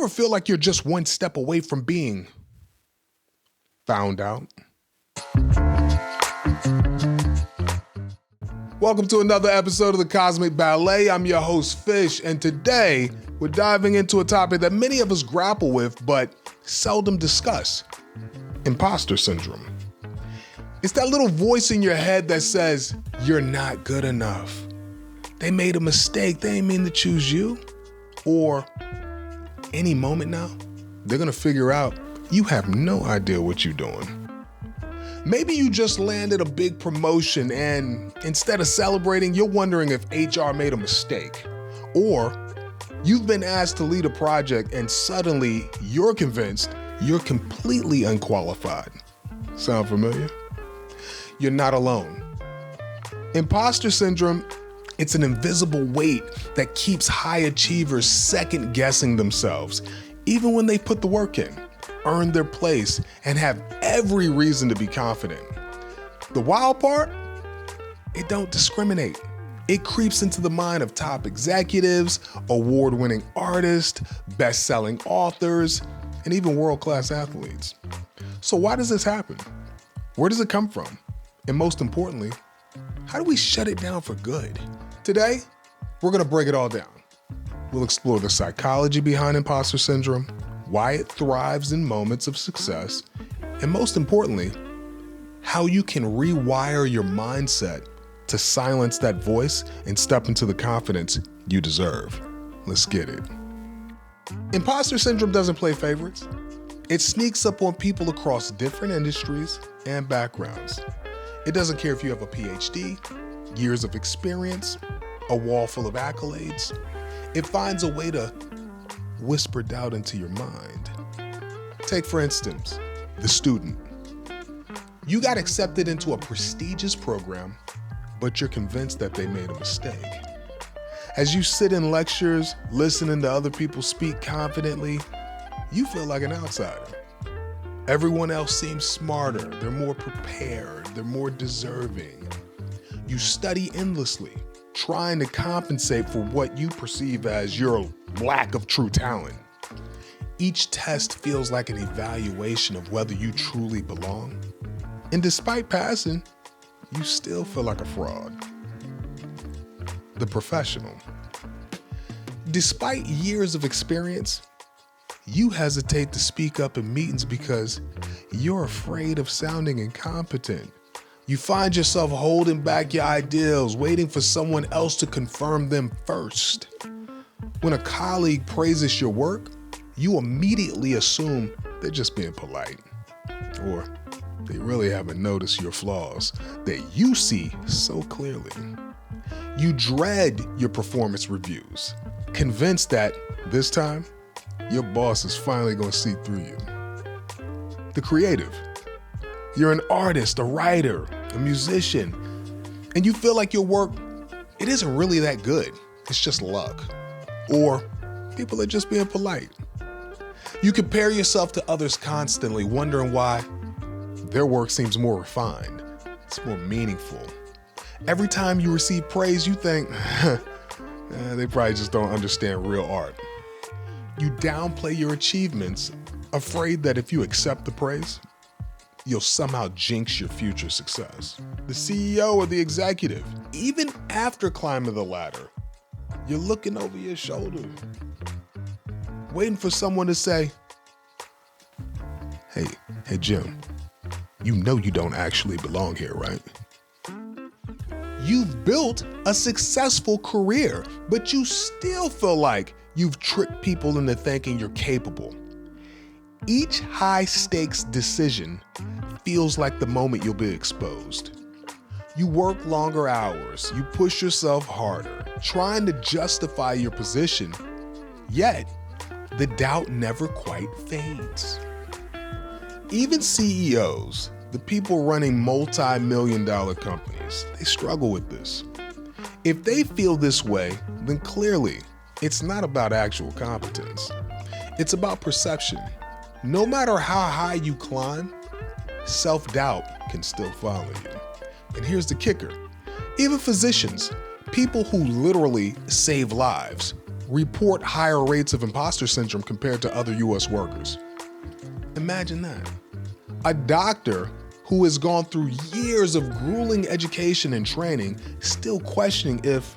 ever feel like you're just one step away from being found out? Welcome to another episode of the Cosmic Ballet. I'm your host, Fish, and today we're diving into a topic that many of us grapple with but seldom discuss: Imposter Syndrome. It's that little voice in your head that says, you're not good enough. They made a mistake, they ain't mean to choose you. Or any moment now, they're gonna figure out you have no idea what you're doing. Maybe you just landed a big promotion and instead of celebrating, you're wondering if HR made a mistake. Or you've been asked to lead a project and suddenly you're convinced you're completely unqualified. Sound familiar? You're not alone. Imposter syndrome, it's an invisible weight that keeps high achievers second guessing themselves, even when they put the work in, earn their place, and have every reason to be confident. The wild part? It don't discriminate. It creeps into the mind of top executives, award-winning artists, best-selling authors, and even world-class athletes. So why does this happen? Where does it come from? And most importantly, how do we shut it down for good? Today, we're gonna break it all down. We'll explore the psychology behind imposter syndrome, why it thrives in moments of success, and most importantly, how you can rewire your mindset to silence that voice and step into the confidence you deserve. Let's get it. Imposter syndrome doesn't play favorites. It sneaks up on people across different industries and backgrounds. It doesn't care if you have a PhD, years of experience, a wall full of accolades. It finds a way to whisper doubt into your mind. Take, for instance, the student. You got accepted into a prestigious program, but you're convinced that they made a mistake. As you sit in lectures, listening to other people speak confidently, you feel like an outsider. Everyone else seems smarter, they're more prepared, they're more deserving. You study endlessly, trying to compensate for what you perceive as your lack of true talent. Each test feels like an evaluation of whether you truly belong. And despite passing, you still feel like a fraud. The professional. Despite years of experience, you hesitate to speak up in meetings because you're afraid of sounding incompetent. You find yourself holding back your ideals, waiting for someone else to confirm them first. When a colleague praises your work, you immediately assume they're just being polite, or they really haven't noticed your flaws that you see so clearly. You dread your performance reviews, convinced that this time, your boss is finally going to see through you. The creative. You're an artist, a writer, a musician, and you feel like your work, it isn't really that good. It's just luck. Or people are just being polite. You compare yourself to others constantly, wondering why their work seems more refined. It's more meaningful. Every time you receive praise, you think, they probably just don't understand real art. You downplay your achievements, afraid that if you accept the praise, you'll somehow jinx your future success. The CEO or the executive, even after climbing the ladder, you're looking over your shoulder, waiting for someone to say, hey Jim, you know you don't actually belong here, right? You've built a successful career, but you still feel like you've tricked people into thinking you're capable. Each high-stakes decision feels like the moment you'll be exposed. You work longer hours, you push yourself harder, trying to justify your position, yet the doubt never quite fades. Even CEOs, the people running multi-million-dollar companies, they struggle with this. If they feel this way, then clearly it's not about actual competence. It's about perception. No matter how high you climb, self-doubt can still follow you. And here's the kicker. Even physicians, people who literally save lives, report higher rates of imposter syndrome compared to other US workers. Imagine that. A doctor who has gone through years of grueling education and training still questioning if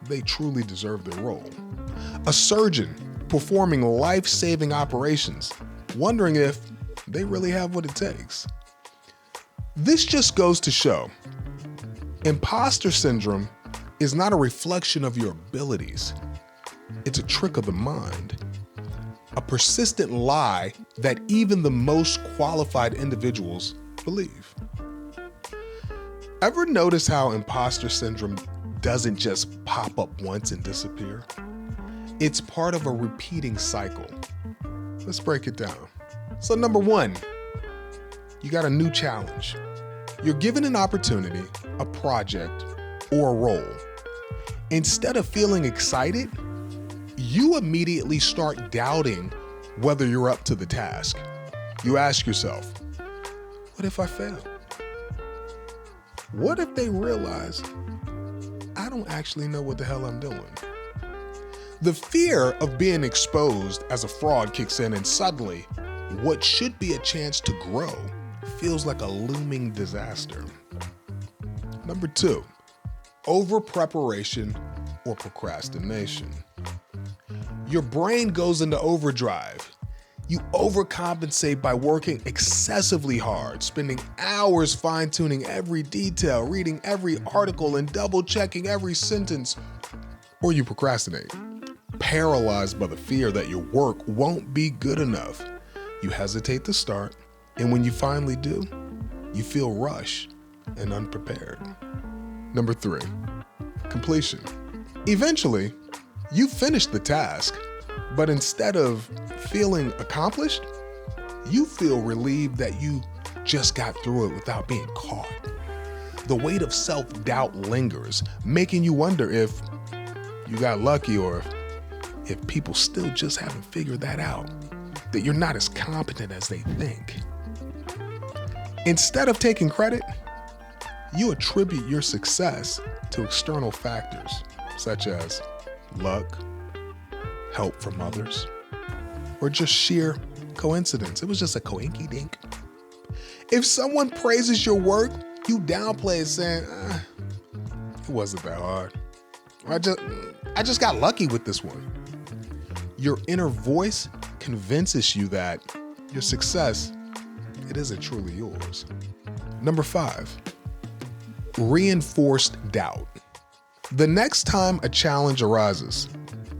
they truly deserve their role. A surgeon performing life-saving operations, wondering if they really have what it takes. This just goes to show, imposter syndrome is not a reflection of your abilities. It's a trick of the mind, a persistent lie that even the most qualified individuals believe. Ever notice how imposter syndrome doesn't just pop up once and disappear? It's part of a repeating cycle. Let's break it down. So number one, you got a new challenge. You're given an opportunity, a project, or a role. Instead of feeling excited, you immediately start doubting whether you're up to the task. You ask yourself, what if I fail? What if they realize I don't actually know what the hell I'm doing? The fear of being exposed as a fraud kicks in, and suddenly, what should be a chance to grow feels like a looming disaster. Number two, over-preparation or procrastination. Your brain goes into overdrive. You overcompensate by working excessively hard, spending hours fine-tuning every detail, reading every article, and double-checking every sentence, or you procrastinate, paralyzed by the fear that your work won't be good enough. You hesitate to start, and when you finally do, you feel rushed and unprepared. Number three, completion. Eventually, you finish the task, but instead of feeling accomplished, you feel relieved that you just got through it without being caught. The weight of self-doubt lingers, making you wonder if you got lucky or if people still just haven't figured that out, that you're not as competent as they think. Instead of taking credit, you attribute your success to external factors such as luck, help from others, or just sheer coincidence. It was just a coinky-dink. If someone praises your work, you downplay it saying, it wasn't that hard. Or I just got lucky with this one. Your inner voice convinces you that your success, it isn't truly yours. Number five, reinforced doubt. The next time a challenge arises,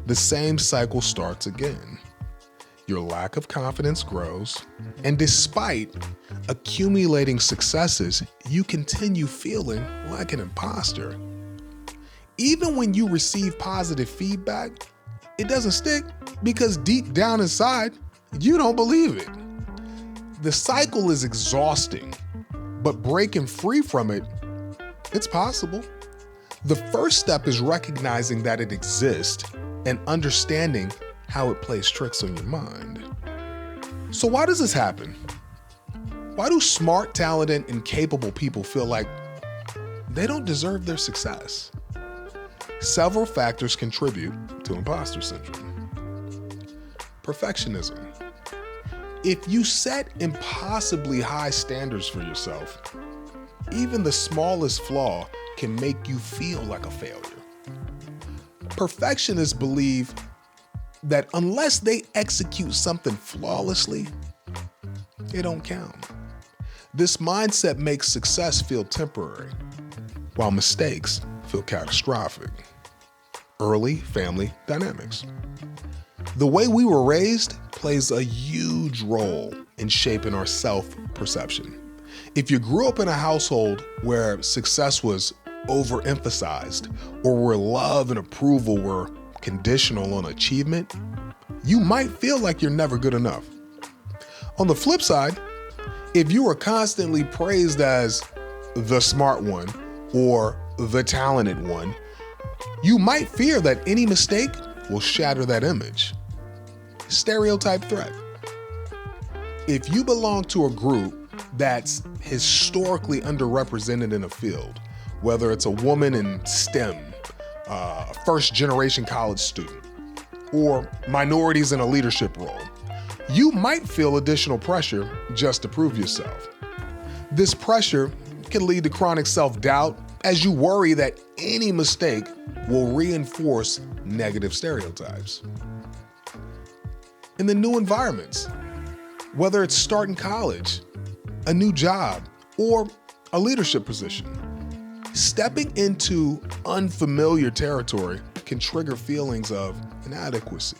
the same cycle starts again. Your lack of confidence grows, and despite accumulating successes, you continue feeling like an imposter. Even when you receive positive feedback, it doesn't stick because deep down inside, you don't believe it. The cycle is exhausting, but breaking free from it, it's possible. The first step is recognizing that it exists and understanding how it plays tricks on your mind. So why does this happen? Why do smart, talented, and capable people feel like they don't deserve their success? Several factors contribute to imposter syndrome. Perfectionism. If you set impossibly high standards for yourself, even the smallest flaw can make you feel like a failure. Perfectionists believe that unless they execute something flawlessly, it don't count. This mindset makes success feel temporary, while mistakes feel catastrophic. Early family dynamics. The way we were raised plays a huge role in shaping our self-perception. If you grew up in a household where success was overemphasized, or where love and approval were conditional on achievement, you might feel like you're never good enough. On the flip side, if you are constantly praised as the smart one or the talented one, you might fear that any mistake will shatter that image. Stereotype threat. If you belong to a group that's historically underrepresented in a field, whether it's a woman in STEM, a first-generation college student, or minorities in a leadership role, you might feel additional pressure just to prove yourself. This pressure can lead to chronic self-doubt as you worry that any mistake will reinforce negative stereotypes. In the new environments, whether it's starting college, a new job, or a leadership position, stepping into unfamiliar territory can trigger feelings of inadequacy.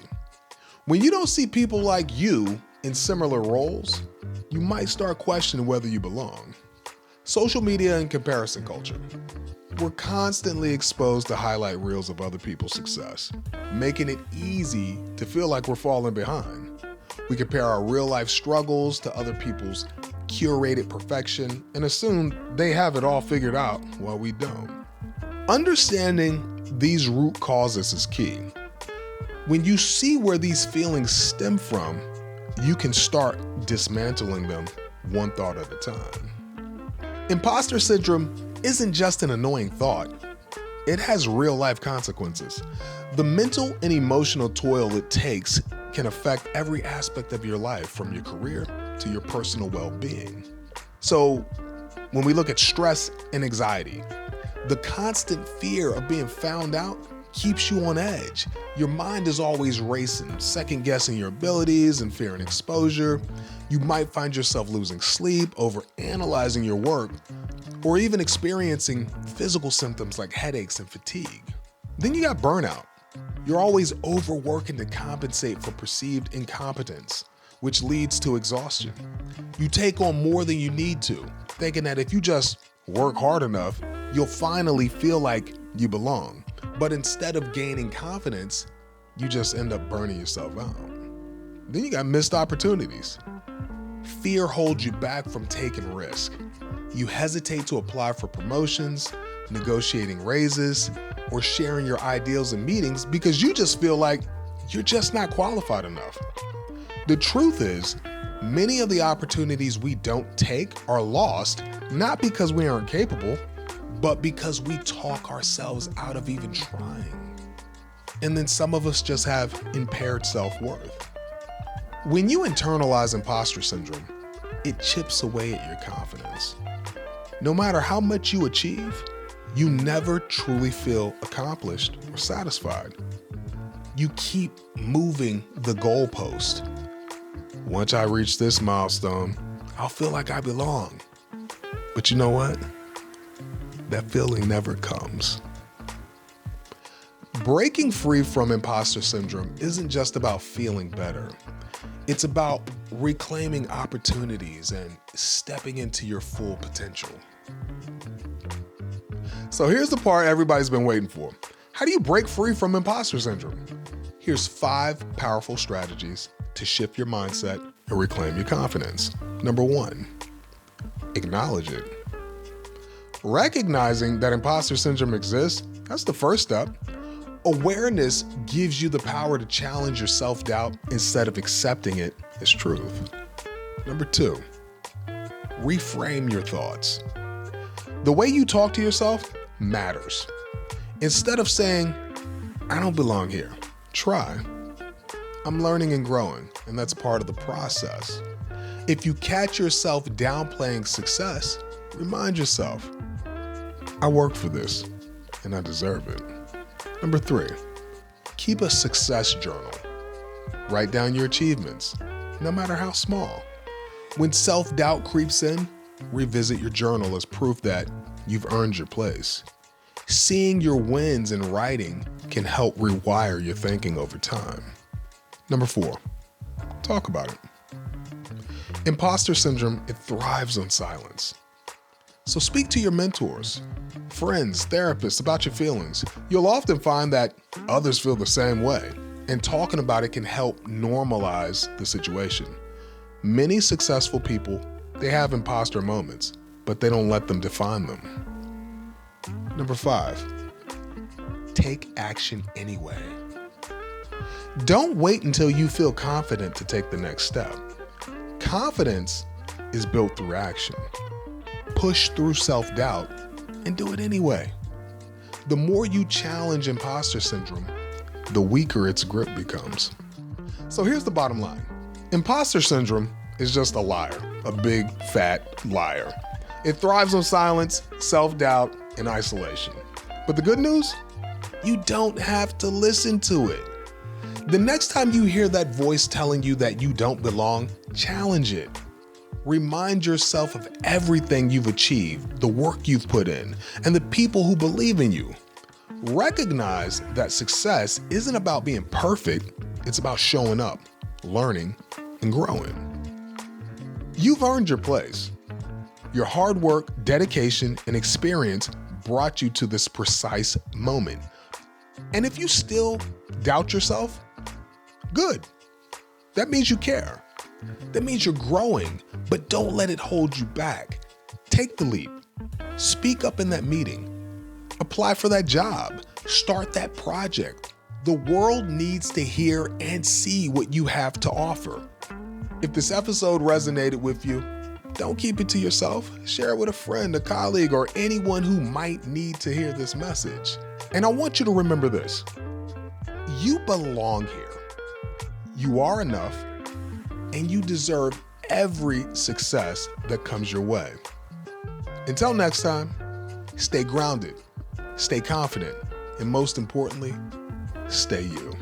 When you don't see people like you in similar roles, you might start questioning whether you belong. Social media and comparison culture. We're constantly exposed to highlight reels of other people's success, making it easy to feel like we're falling behind. We compare our real-life struggles to other people's curated perfection and assume they have it all figured out while we don't. Understanding these root causes is key. When you see where these feelings stem from, you can start dismantling them one thought at a time. Imposter syndrome isn't just an annoying thought. It has real-life consequences. The mental and emotional toil it takes can affect every aspect of your life, from your career to your personal well-being. So when we look at stress and anxiety, the constant fear of being found out keeps you on edge. Your mind is always racing, second-guessing your abilities and fearing exposure. You might find yourself losing sleep, overanalyzing your work, or even experiencing physical symptoms like headaches and fatigue. Then you got burnout. You're always overworking to compensate for perceived incompetence, which leads to exhaustion. You take on more than you need to, thinking that if you just work hard enough, you'll finally feel like you belong. But instead of gaining confidence, you just end up burning yourself out. Then you got missed opportunities. Fear holds you back from taking risk. You hesitate to apply for promotions, negotiating raises, or sharing your ideals in meetings because you just feel like you're just not qualified enough. The truth is, many of the opportunities we don't take are lost, not because we aren't capable, but because we talk ourselves out of even trying. And then some of us just have impaired self-worth. When you internalize imposter syndrome, it chips away at your confidence. No matter how much you achieve, you never truly feel accomplished or satisfied. You keep moving the goalpost. Once I reach this milestone, I'll feel like I belong. But you know what? That feeling never comes. Breaking free from imposter syndrome isn't just about feeling better. It's about reclaiming opportunities and stepping into your full potential. So here's the part everybody's been waiting for. How do you break free from imposter syndrome? Here's 5 powerful strategies to shift your mindset and reclaim your confidence. Number 1, acknowledge it. Recognizing that imposter syndrome exists, that's the first step. Awareness gives you the power to challenge your self-doubt instead of accepting it as truth. Number 2, reframe your thoughts. The way you talk to yourself matters. Instead of saying, I don't belong here, try, I'm learning and growing, and that's part of the process. If you catch yourself downplaying success, remind yourself, I worked for this and I deserve it. Number 3, keep a success journal. Write down your achievements, no matter how small. When self-doubt creeps in, revisit your journal as proof that you've earned your place. Seeing your wins in writing can help rewire your thinking over time. Number 4, talk about it. Imposter syndrome, it thrives on silence. So speak to your mentors, friends, therapists about your feelings. You'll often find that others feel the same way, and talking about it can help normalize the situation. Many successful people, they have imposter moments, but they don't let them define them. Number 5, take action anyway. Don't wait until you feel confident to take the next step. Confidence is built through action. Push through self-doubt and do it anyway. The more you challenge imposter syndrome, the weaker its grip becomes. So here's the bottom line. Imposter syndrome is just a liar, a big, fat liar. It thrives on silence, self-doubt, and isolation. But the good news? You don't have to listen to it. The next time you hear that voice telling you that you don't belong, challenge it. Remind yourself of everything you've achieved, the work you've put in, and the people who believe in you. Recognize that success isn't about being perfect, it's about showing up, learning, and growing. You've earned your place. Your hard work, dedication, and experience brought you to this precise moment. And if you still doubt yourself, good. That means you care. That means you're growing, but don't let it hold you back. Take the leap. Speak up in that meeting. Apply for that job. Start that project. The world needs to hear and see what you have to offer. If this episode resonated with you, don't keep it to yourself. Share it with a friend, a colleague, or anyone who might need to hear this message. And I want you to remember this. You belong here. You are enough, and you deserve every success that comes your way. Until next time, stay grounded, stay confident, and most importantly, stay you.